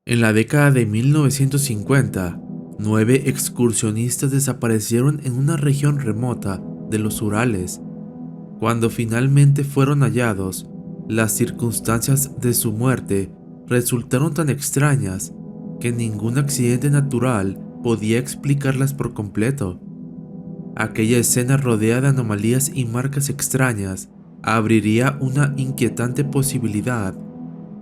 En la década de 1950, 9 excursionistas desaparecieron en una región remota de los Urales. Cuando finalmente fueron hallados, las circunstancias de su muerte resultaron tan extrañas que ningún accidente natural podía explicarlas por completo. Aquella escena rodeada de anomalías y marcas extrañas abriría una inquietante posibilidad,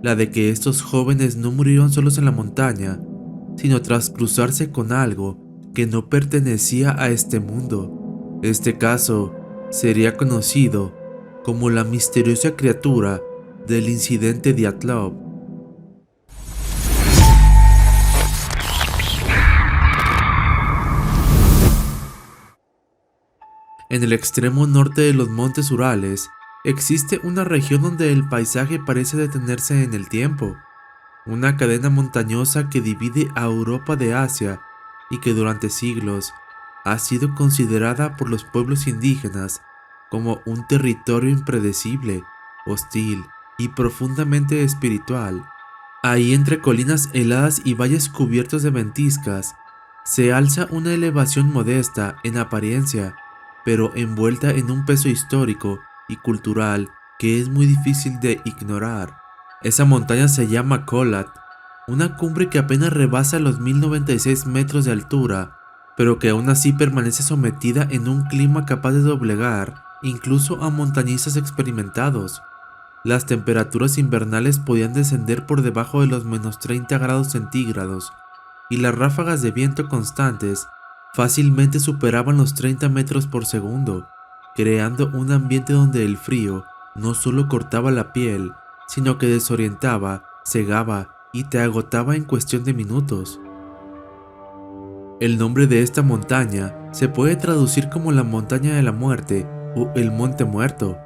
la de que estos jóvenes no murieron solos en la montaña, sino tras cruzarse con algo que no pertenecía a este mundo. Este caso sería conocido como la misteriosa criatura del incidente Dyatlov. En el extremo norte de los montes Urales, existe una región donde el paisaje parece detenerse en el tiempo, una cadena montañosa que divide a Europa de Asia y que durante siglos ha sido considerada por los pueblos indígenas como un territorio impredecible, hostil y profundamente espiritual. Ahí, entre colinas heladas y valles cubiertos de ventiscas, se alza una elevación modesta en apariencia, pero envuelta en un peso histórico y cultural que es muy difícil de ignorar. Esa montaña se llama Kholat, una cumbre que apenas rebasa los 1096 metros de altura, pero que aún así permanece sometida en un clima capaz de doblegar incluso a montañistas experimentados. Las temperaturas invernales podían descender por debajo de los -30 grados centígrados, y las ráfagas de viento constantes fácilmente superaban los 30 metros por segundo, creando un ambiente donde el frío no solo cortaba la piel, sino que desorientaba, cegaba y te agotaba en cuestión de minutos. El nombre de esta montaña se puede traducir como la montaña de la muerte o el monte muerto,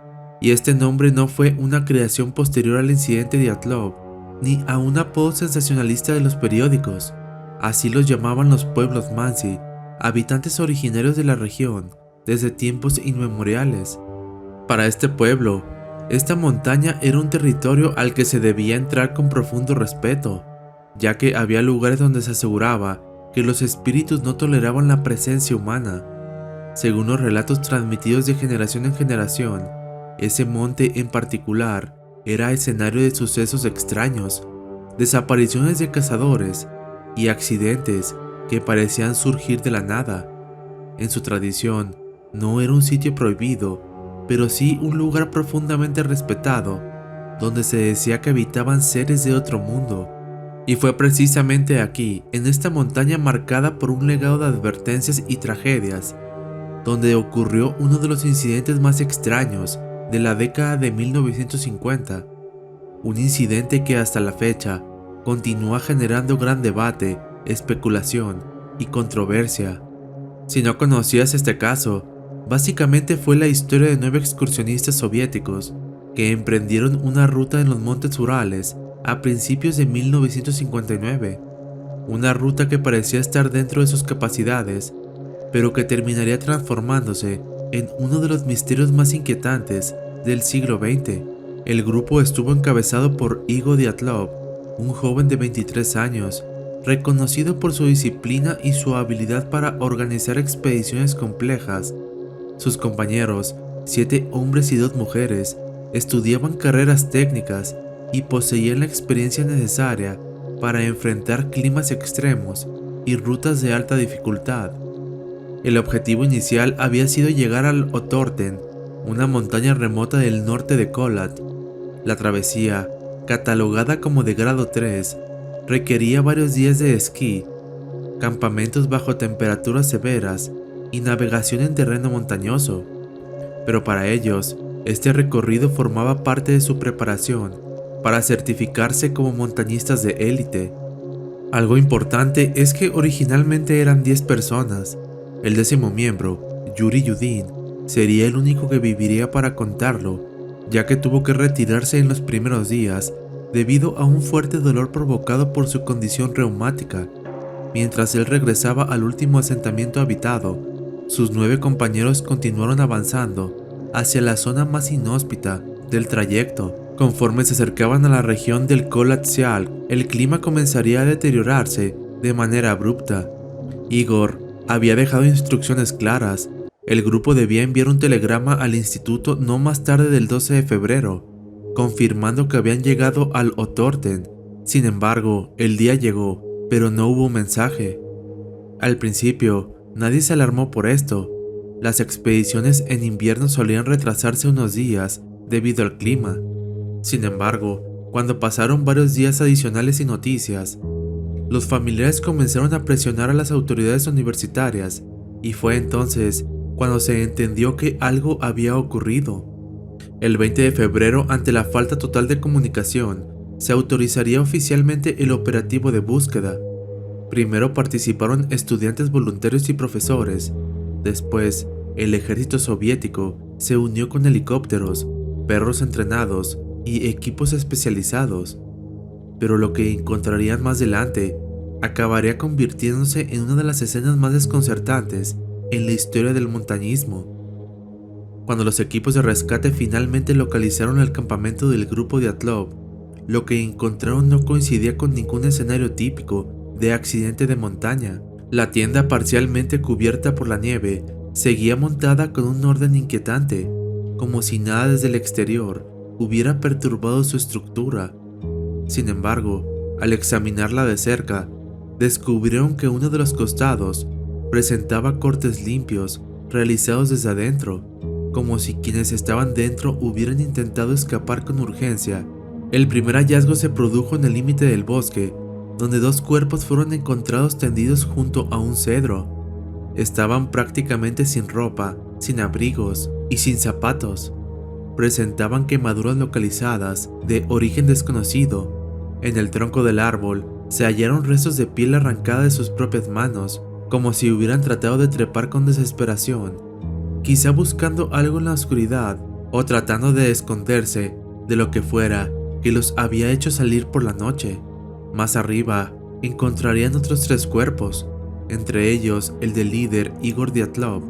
y este nombre no fue una creación posterior al incidente de Dyatlov, ni a un apodo sensacionalista de los periódicos. Así los llamaban los pueblos Mansi, habitantes originarios de la región desde tiempos inmemoriales. Para este pueblo, esta montaña era un territorio al que se debía entrar con profundo respeto, ya que había lugares donde se aseguraba que los espíritus no toleraban la presencia humana. Según los relatos transmitidos de generación en generación, ese monte en particular era escenario de sucesos extraños, desapariciones de cazadores y accidentes que parecían surgir de la nada. En su tradición, no era un sitio prohibido, pero sí un lugar profundamente respetado, donde se decía que habitaban seres de otro mundo. Y fue precisamente aquí, en esta montaña marcada por un legado de advertencias y tragedias, donde ocurrió uno de los incidentes más extraños de la década de 1950, un incidente que hasta la fecha continúa generando gran debate, especulación y controversia. Si no conocías este caso, básicamente fue la historia de 9 excursionistas soviéticos que emprendieron una ruta en los montes Urales a principios de 1959, una ruta que parecía estar dentro de sus capacidades, pero que terminaría transformándose en uno de los misterios más inquietantes del siglo XX. El grupo estuvo encabezado por Igor Dyatlov, un joven de 23 años, reconocido por su disciplina y su habilidad para organizar expediciones complejas. Sus compañeros, 7 hombres y 2 mujeres, estudiaban carreras técnicas y poseían la experiencia necesaria para enfrentar climas extremos y rutas de alta dificultad. El objetivo inicial había sido llegar al Otorten, una montaña remota del norte de Kholat. La travesía, catalogada como de grado 3, requería varios días de esquí, campamentos bajo temperaturas severas y navegación en terreno montañoso. Pero para ellos, este recorrido formaba parte de su preparación para certificarse como montañistas de élite. Algo importante es que originalmente eran 10 personas. El 10º miembro, Yuri Yudin, sería el único que viviría para contarlo, ya que tuvo que retirarse en los primeros días debido a un fuerte dolor provocado por su condición reumática. Mientras él regresaba al último asentamiento habitado, sus 9 compañeros continuaron avanzando hacia la zona más inhóspita del trayecto. Conforme se acercaban a la región del Kolatsialk, el clima comenzaría a deteriorarse de manera abrupta. Igor había dejado instrucciones claras. El grupo debía enviar un telegrama al instituto no más tarde del 12 de febrero, confirmando que habían llegado al Otorten. Sin embargo, el día llegó, pero no hubo un mensaje. Al principio, nadie se alarmó por esto. Las expediciones en invierno solían retrasarse unos días debido al clima. Sin embargo, cuando pasaron varios días adicionales sin noticias, los familiares comenzaron a presionar a las autoridades universitarias, y fue entonces cuando se entendió que algo había ocurrido. El 20 de febrero, ante la falta total de comunicación, se autorizaría oficialmente el operativo de búsqueda. Primero participaron estudiantes voluntarios y profesores. Después, el ejército soviético se unió con helicópteros, perros entrenados y equipos especializados. Pero lo que encontrarían más adelante acabaría convirtiéndose en una de las escenas más desconcertantes en la historia del montañismo. Cuando los equipos de rescate finalmente localizaron el campamento del grupo Dyatlov, lo que encontraron no coincidía con ningún escenario típico de accidente de montaña. La tienda, parcialmente cubierta por la nieve, seguía montada con un orden inquietante, como si nada desde el exterior hubiera perturbado su estructura. Sin embargo, al examinarla de cerca, descubrieron que uno de los costados presentaba cortes limpios realizados desde adentro, como si quienes estaban dentro hubieran intentado escapar con urgencia. El primer hallazgo se produjo en el límite del bosque, donde dos cuerpos fueron encontrados tendidos junto a un cedro. Estaban prácticamente sin ropa, sin abrigos y sin zapatos. Presentaban quemaduras localizadas de origen desconocido. En el tronco del árbol se hallaron restos de piel arrancada de sus propias manos, como si hubieran tratado de trepar con desesperación, quizá buscando algo en la oscuridad o tratando de esconderse de lo que fuera que los había hecho salir por la noche. Más arriba encontrarían otros 3 cuerpos, entre ellos el del líder Igor Dyatlov,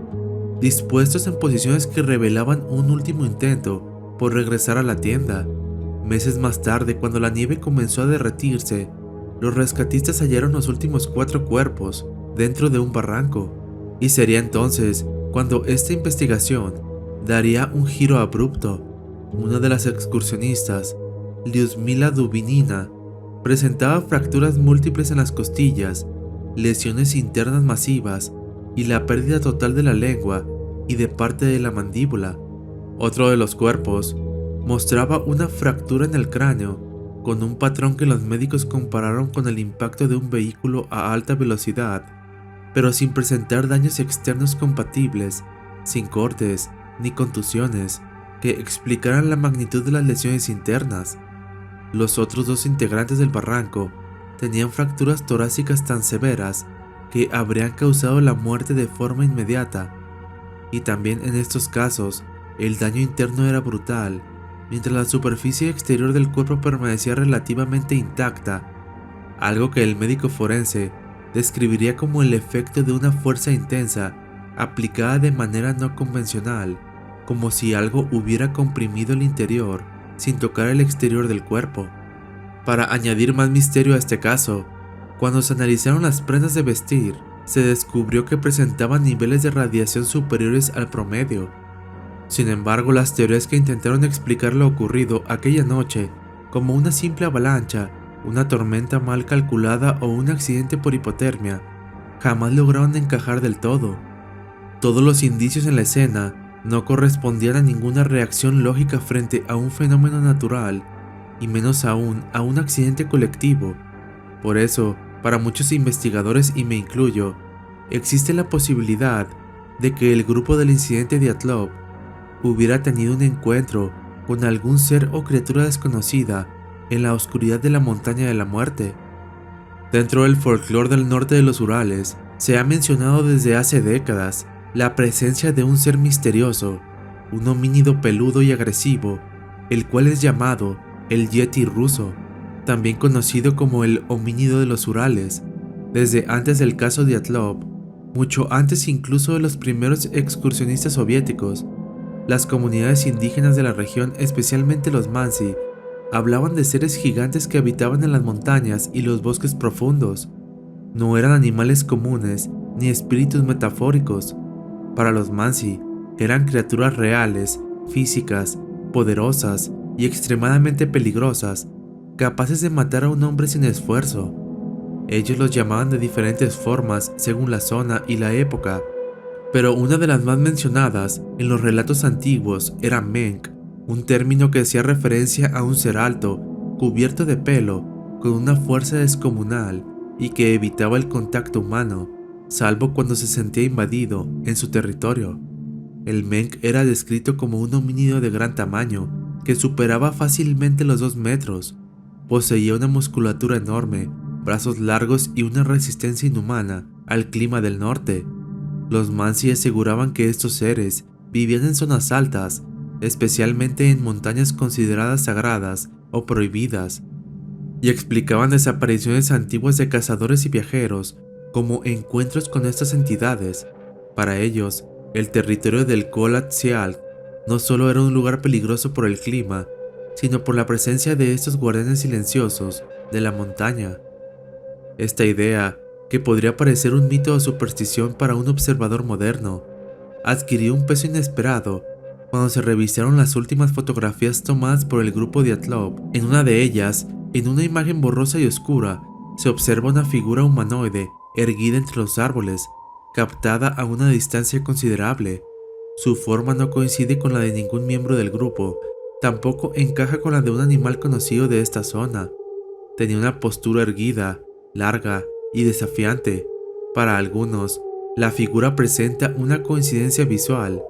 dispuestos en posiciones que revelaban un último intento por regresar a la tienda. Meses más tarde, cuando la nieve comenzó a derretirse, los rescatistas hallaron los últimos 4 cuerpos dentro de un barranco, y sería entonces cuando esta investigación daría un giro abrupto. Una de las excursionistas, Lyudmila Dubinina, presentaba fracturas múltiples en las costillas, lesiones internas masivas y la pérdida total de la lengua y de parte de la mandíbula. Otro de los cuerpos mostraba una fractura en el cráneo, con un patrón que los médicos compararon con el impacto de un vehículo a alta velocidad, pero sin presentar daños externos compatibles, sin cortes ni contusiones que explicaran la magnitud de las lesiones internas. Los otros 2 integrantes del barranco tenían fracturas torácicas tan severas que habrían causado la muerte de forma inmediata, y también en estos casos el daño interno era brutal, mientras la superficie exterior del cuerpo permanecía relativamente intacta, algo que el médico forense describiría como el efecto de una fuerza intensa aplicada de manera no convencional, como si algo hubiera comprimido el interior sin tocar el exterior del cuerpo. Para añadir más misterio a este caso, cuando se analizaron las prendas de vestir, se descubrió que presentaban niveles de radiación superiores al promedio. Sin embargo, las teorías que intentaron explicar lo ocurrido aquella noche, como una simple avalancha, una tormenta mal calculada o un accidente por hipotermia, jamás lograron encajar del todo. Todos los indicios en la escena no correspondían a ninguna reacción lógica frente a un fenómeno natural, y menos aún a un accidente colectivo. Por eso, para muchos investigadores, y me incluyo, existe la posibilidad de que el grupo del incidente de Dyatlov hubiera tenido un encuentro con algún ser o criatura desconocida en la oscuridad de la montaña de la muerte. Dentro del folclore del norte de los Urales, se ha mencionado desde hace décadas la presencia de un ser misterioso, un homínido peludo y agresivo, el cual es llamado el Yeti ruso, también conocido como el homínido de los Urales. Desde antes del caso Dyatlov, mucho antes incluso de los primeros excursionistas soviéticos, las comunidades indígenas de la región, especialmente los Mansi, hablaban de seres gigantes que habitaban en las montañas y los bosques profundos. No eran animales comunes ni espíritus metafóricos. Para los Mansi, eran criaturas reales, físicas, poderosas y extremadamente peligrosas, capaces de matar a un hombre sin esfuerzo. Ellos los llamaban de diferentes formas según la zona y la época, pero una de las más mencionadas en los relatos antiguos era Menk, un término que hacía referencia a un ser alto, cubierto de pelo, con una fuerza descomunal y que evitaba el contacto humano, salvo cuando se sentía invadido en su territorio. El Menk era descrito como un homínido de gran tamaño, que superaba fácilmente los 2 metros. Poseía una musculatura enorme, brazos largos y una resistencia inhumana al clima del norte. Los Mansi aseguraban que estos seres vivían en zonas altas, especialmente en montañas consideradas sagradas o prohibidas, y explicaban desapariciones antiguas de cazadores y viajeros como encuentros con estas entidades. Para ellos, el territorio del Kholat Syakh no solo era un lugar peligroso por el clima, sino por la presencia de estos guardianes silenciosos de la montaña. Esta idea, que podría parecer un mito o superstición para un observador moderno, adquirió un peso inesperado cuando se revisaron las últimas fotografías tomadas por el grupo Dyatlov. En una de ellas, en una imagen borrosa y oscura, se observa una figura humanoide erguida entre los árboles, captada a una distancia considerable. Su forma no coincide con la de ningún miembro del grupo, tampoco encaja con la de un animal conocido de esta zona. Tenía una postura erguida, larga y desafiante. Para algunos, la figura presenta una coincidencia visual,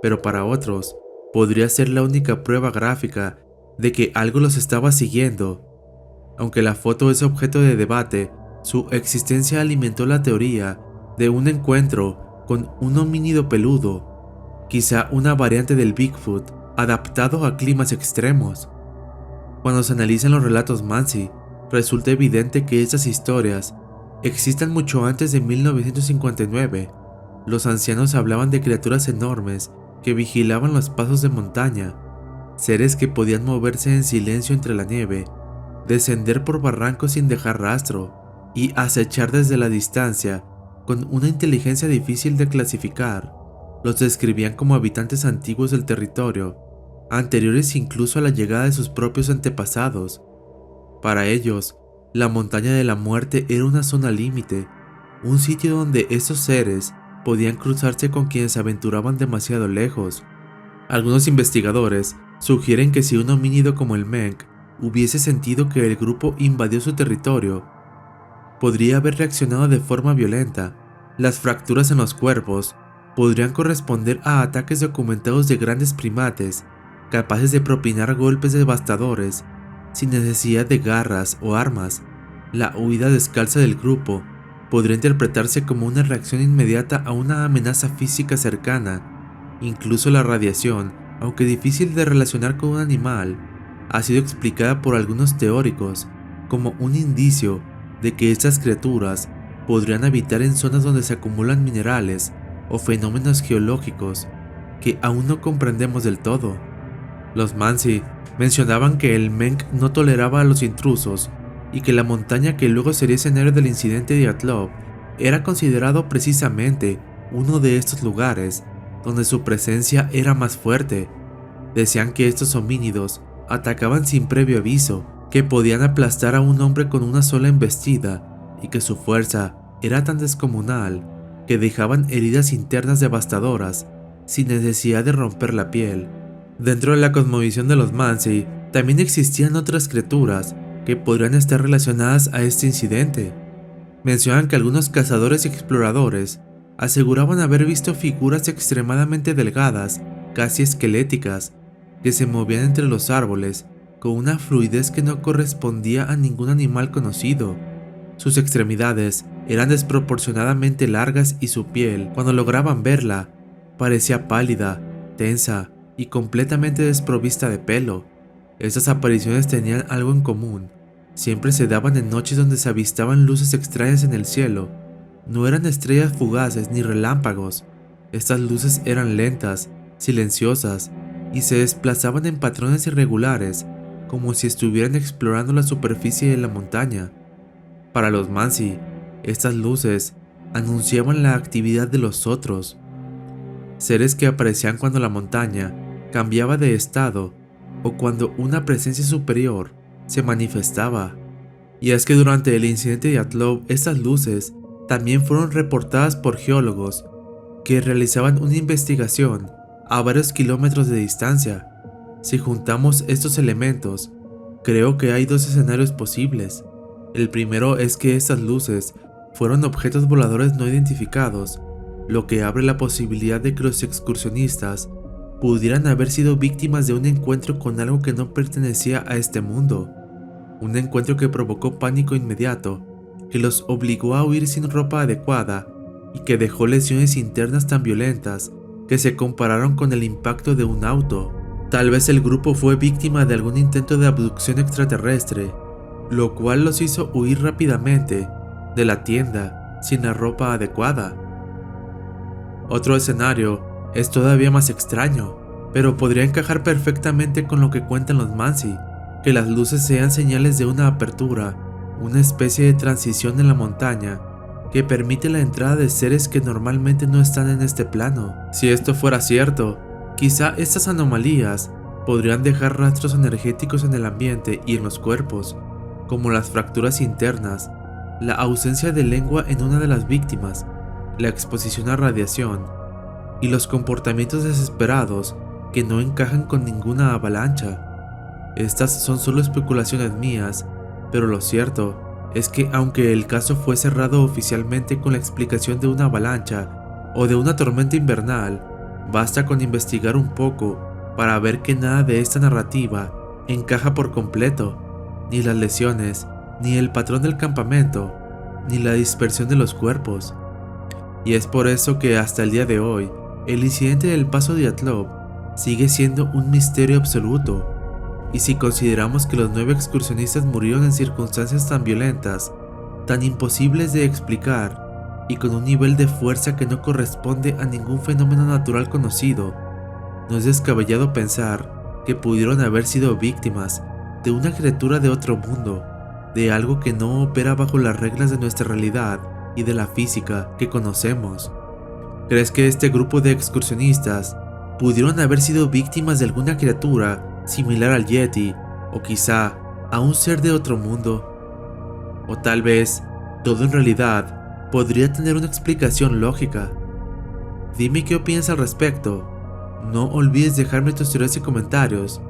pero para otros, podría ser la única prueba gráfica de que algo los estaba siguiendo. Aunque la foto es objeto de debate, su existencia alimentó la teoría de un encuentro con un homínido peludo, quizá una variante del Bigfoot adaptado a climas extremos. Cuando se analizan los relatos Mansi, resulta evidente que estas historias existen mucho antes de 1959. Los ancianos hablaban de criaturas enormes que vigilaban los pasos de montaña, seres que podían moverse en silencio entre la nieve, descender por barrancos sin dejar rastro y acechar desde la distancia con una inteligencia difícil de clasificar. Los describían como habitantes antiguos del territorio, anteriores incluso a la llegada de sus propios antepasados. Para ellos, la montaña de la muerte era una zona límite, un sitio donde estos seres podían cruzarse con quienes se aventuraban demasiado lejos. Algunos investigadores sugieren que si un homínido como el Menk hubiese sentido que el grupo invadió su territorio, podría haber reaccionado de forma violenta. Las fracturas en los cuerpos podrían corresponder a ataques documentados de grandes primates, capaces de propinar golpes devastadores sin necesidad de garras o armas. La huida descalza del grupo podría interpretarse como una reacción inmediata a una amenaza física cercana. Incluso la radiación, aunque difícil de relacionar con un animal, ha sido explicada por algunos teóricos como un indicio de que estas criaturas podrían habitar en zonas donde se acumulan minerales o fenómenos geológicos que aún no comprendemos del todo. Los Mansi mencionaban que el Menk no toleraba a los intrusos y que la montaña que luego sería escenario del incidente de Dyatlov era considerado precisamente uno de estos lugares donde su presencia era más fuerte. Decían que estos homínidos atacaban sin previo aviso, que podían aplastar a un hombre con una sola embestida y que su fuerza era tan descomunal que dejaban heridas internas devastadoras sin necesidad de romper la piel. Dentro de la cosmovisión de los Mansi también existían otras criaturas que podrían estar relacionadas a este incidente. Mencionan que algunos cazadores y exploradores aseguraban haber visto figuras extremadamente delgadas, casi esqueléticas, que se movían entre los árboles con una fluidez que no correspondía a ningún animal conocido. Sus extremidades eran desproporcionadamente largas y su piel, cuando lograban verla, parecía pálida, tensa y completamente desprovista de pelo. Estas apariciones tenían algo en común. Siempre se daban en noches donde se avistaban luces extrañas en el cielo. No eran estrellas fugaces ni relámpagos. Estas luces eran lentas, silenciosas y se desplazaban en patrones irregulares, como si estuvieran explorando la superficie de la montaña. Para los Mansi, estas luces anunciaban la actividad de los otros, seres que aparecían cuando la montaña cambiaba de estado o cuando una presencia superior se manifestaba. Y es que durante el incidente de Dyatlov, estas luces también fueron reportadas por geólogos que realizaban una investigación a varios kilómetros de distancia. Si juntamos estos elementos, creo que hay dos escenarios posibles. El primero es que estas luces fueron objetos voladores no identificados, lo que abre la posibilidad de que los excursionistas pudieran haber sido víctimas de un encuentro con algo que no pertenecía a este mundo. Un encuentro que provocó pánico inmediato, que los obligó a huir sin ropa adecuada y que dejó lesiones internas tan violentas que se compararon con el impacto de un auto. Tal vez el grupo fue víctima de algún intento de abducción extraterrestre, lo cual los hizo huir rápidamente de la tienda sin la ropa adecuada. Otro escenario es todavía más extraño, pero podría encajar perfectamente con lo que cuentan los Mansi, que las luces sean señales de una apertura, una especie de transición en la montaña que permite la entrada de seres que normalmente no están en este plano. Si esto fuera cierto, quizá estas anomalías podrían dejar rastros energéticos en el ambiente y en los cuerpos, como las fracturas internas, la ausencia de lengua en una de las víctimas, la exposición a radiación y los comportamientos desesperados que no encajan con ninguna avalancha. Estas son solo especulaciones mías, pero lo cierto es que aunque el caso fue cerrado oficialmente con la explicación de una avalancha o de una tormenta invernal, basta con investigar un poco para ver que nada de esta narrativa encaja por completo, ni las lesiones, ni el patrón del campamento, ni la dispersión de los cuerpos. Y es por eso que hasta el día de hoy, el incidente del paso de Dyatlov sigue siendo un misterio absoluto. Y si consideramos que los 9 excursionistas murieron en circunstancias tan violentas, tan imposibles de explicar, y con un nivel de fuerza que no corresponde a ningún fenómeno natural conocido, no es descabellado pensar que pudieron haber sido víctimas de una criatura de otro mundo, de algo que no opera bajo las reglas de nuestra realidad y de la física que conocemos. ¿Crees que este grupo de excursionistas pudieron haber sido víctimas de alguna criatura similar al Yeti, o quizá a un ser de otro mundo? O tal vez todo en realidad podría tener una explicación lógica. Dime qué opinas al respecto. No olvides dejarme tus teorías y comentarios.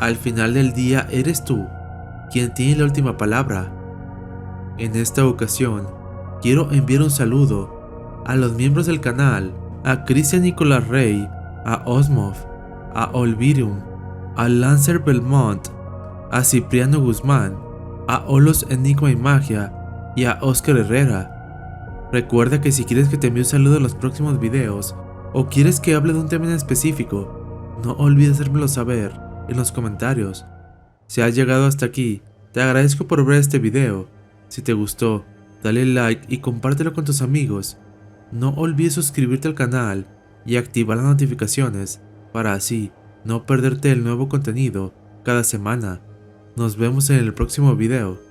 Al final del día eres tú quien tiene la última palabra. En esta ocasión quiero enviar un saludo a los miembros del canal, a Cristian Nicolás Rey, a Osmov, a Olvirium, a Lancer Belmont, a Cipriano Guzmán, a Olos Enigma y Magia y a Oscar Herrera. Recuerda que si quieres que te envíe un saludo en los próximos videos o quieres que hable de un tema en específico, no olvides hacérmelo saber en los comentarios. Si has llegado hasta aquí, te agradezco por ver este video. Si te gustó, dale like y compártelo con tus amigos. No olvides suscribirte al canal y activar las notificaciones para así no perderte el nuevo contenido cada semana. Nos vemos en el próximo video.